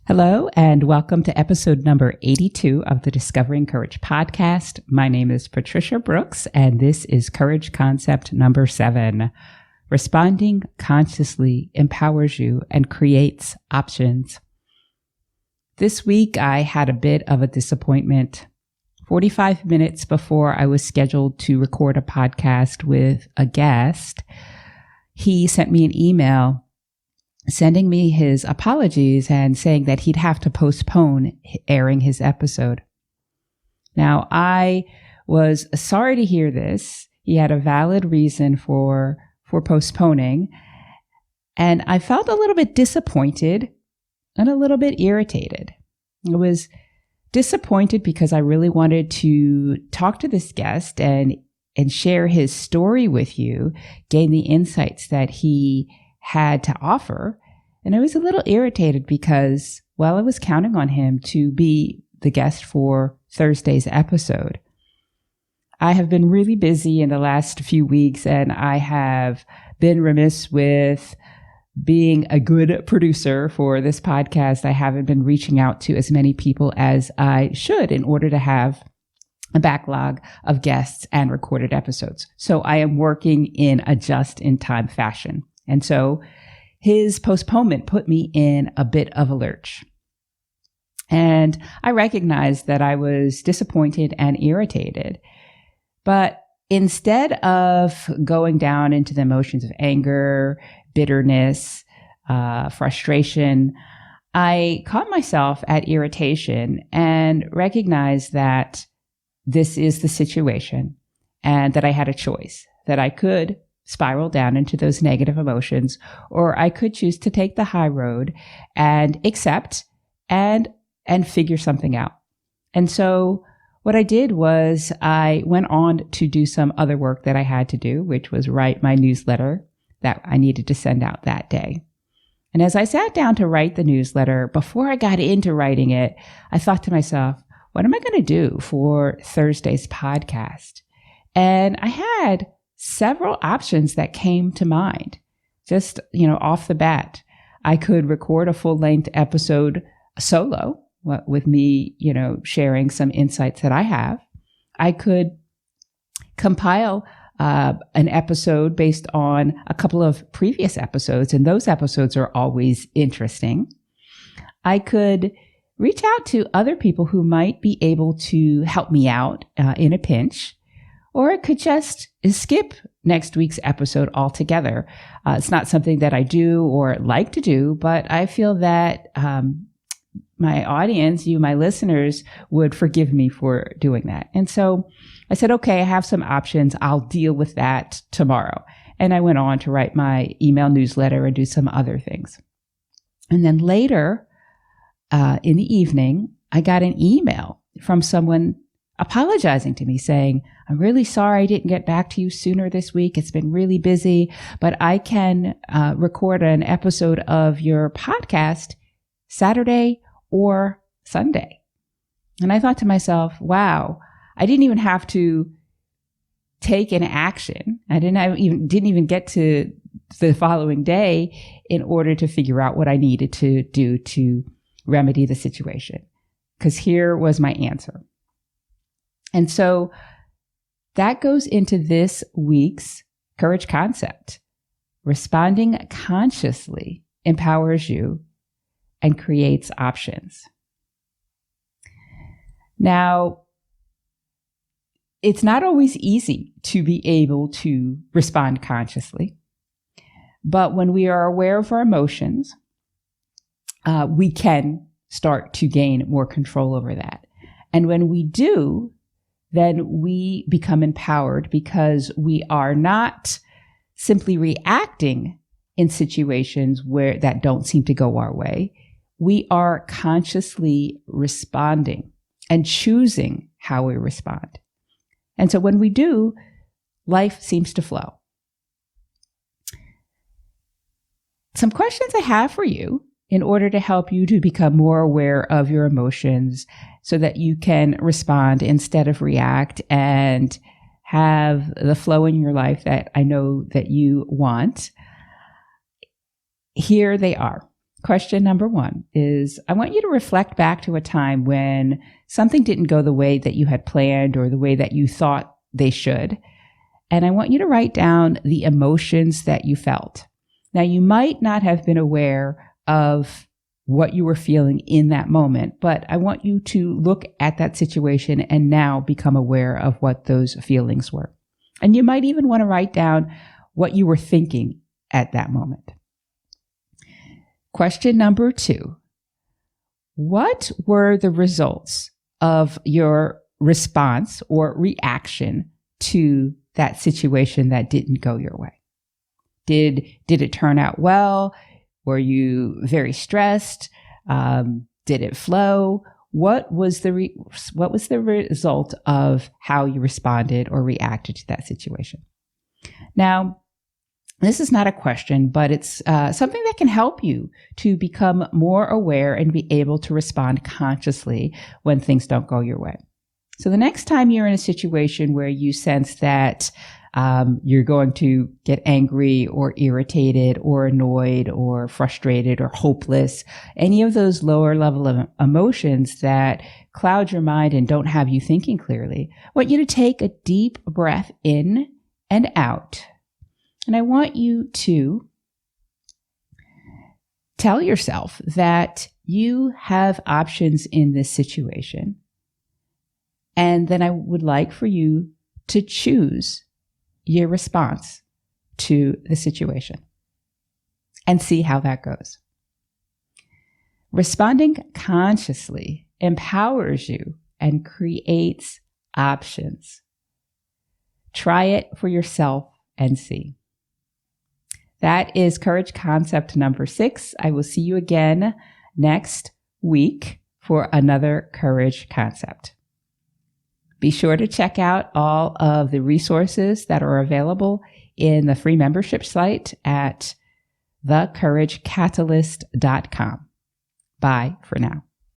Hello, and welcome to episode number 82 of the Discovering Courage podcast. My name is Patricia Brooks, and this is Courage Concept number 7. Responding consciously empowers you and creates options. This week, I had a bit of a disappointment. 45 minutes before I was scheduled to record a podcast with a guest, he sent me an email sending me his apologies and saying that he'd have to postpone airing his episode. Now, I was sorry to hear this. He had a valid reason for postponing, and I felt a little bit disappointed and a little bit irritated. I was disappointed because I really wanted to talk to this guest and share his story with you, gain the insights that he had to offer. And I was a little irritated because, well, I was counting on him to be the guest for Thursday's episode. I have been really busy in the last few weeks, and I have been remiss with being a good producer for this podcast. I haven't been reaching out to as many people as I should in order to have a backlog of guests and recorded episodes. So I am working in a just-in-time fashion. And so his postponement put me in a bit of a lurch. And I recognized that I was disappointed and irritated. But instead of going down into the emotions of anger, bitterness, frustration, I caught myself at irritation and recognized that this is the situation and that I had a choice, that I could spiral down into those negative emotions, or I could choose to take the high road and accept and figure something out. And so what I did was I went on to do some other work that I had to do, which was write my newsletter that I needed to send out that day. And as I sat down to write the newsletter, before I got into writing it, I thought to myself, what am I going to do for Thursday's podcast? And I had several options that came to mind. Just, off the bat, I could record a full-length episode solo with me, sharing some insights that I have. I could compile an episode based on a couple of previous episodes, and those episodes are always interesting. I could reach out to other people who might be able to help me out in a pinch. Or I could just skip next week's episode altogether. It's not something that I do or like to do, but I feel that my audience, my listeners, would forgive me for doing that. And so I said, okay, I have some options. I'll deal with that tomorrow. And I went on to write my email newsletter and do some other things. And then later in the evening, I got an email from someone apologizing to me, saying, I'm really sorry I didn't get back to you sooner this week. It's been really busy, but I can record an episode of your podcast Saturday or Sunday. And I thought to myself, wow, I didn't even have to take an action. I didn't even get to the following day in order to figure out what I needed to do to remedy the situation. Because here was my answer. And so that goes into this week's Courage Concept. Responding consciously empowers you and creates options. Now, it's not always easy to be able to respond consciously, but when we are aware of our emotions, we can start to gain more control over that. And when we do, then we become empowered because we are not simply reacting in situations that don't seem to go our way. We are consciously responding and choosing how we respond. And so when we do, life seems to flow. Some questions I have for you in order to help you to become more aware of your emotions so that you can respond instead of react and have the flow in your life that I know that you want. Here they are. Question number 1 is, I want you to reflect back to a time when something didn't go the way that you had planned or the way that you thought they should. And I want you to write down the emotions that you felt. Now, you might not have been aware of what you were feeling in that moment, but I want you to look at that situation and now become aware of what those feelings were. And you might even want to write down what you were thinking at that moment. Question number 2. What were the results of your response or reaction to that situation that didn't go your way? Did it turn out well? Were you very stressed? Did it flow? What was the result of how you responded or reacted to that situation? Now, this is not a question, but it's something that can help you to become more aware and be able to respond consciously when things don't go your way. So the next time you're in a situation where you sense that you're going to get angry or irritated or annoyed or frustrated or hopeless, any of those lower level of emotions that cloud your mind and don't have you thinking clearly, I want you to take a deep breath in and out. And I want you to tell yourself that you have options in this situation. And then I would like for you to choose your response to the situation and see how that goes. Responding consciously empowers you and creates options. Try it for yourself and see. That is Courage Concept number 6. I will see you again next week for another Courage Concept. Be sure to check out all of the resources that are available in the free membership site at thecouragecatalyst.com. Bye for now.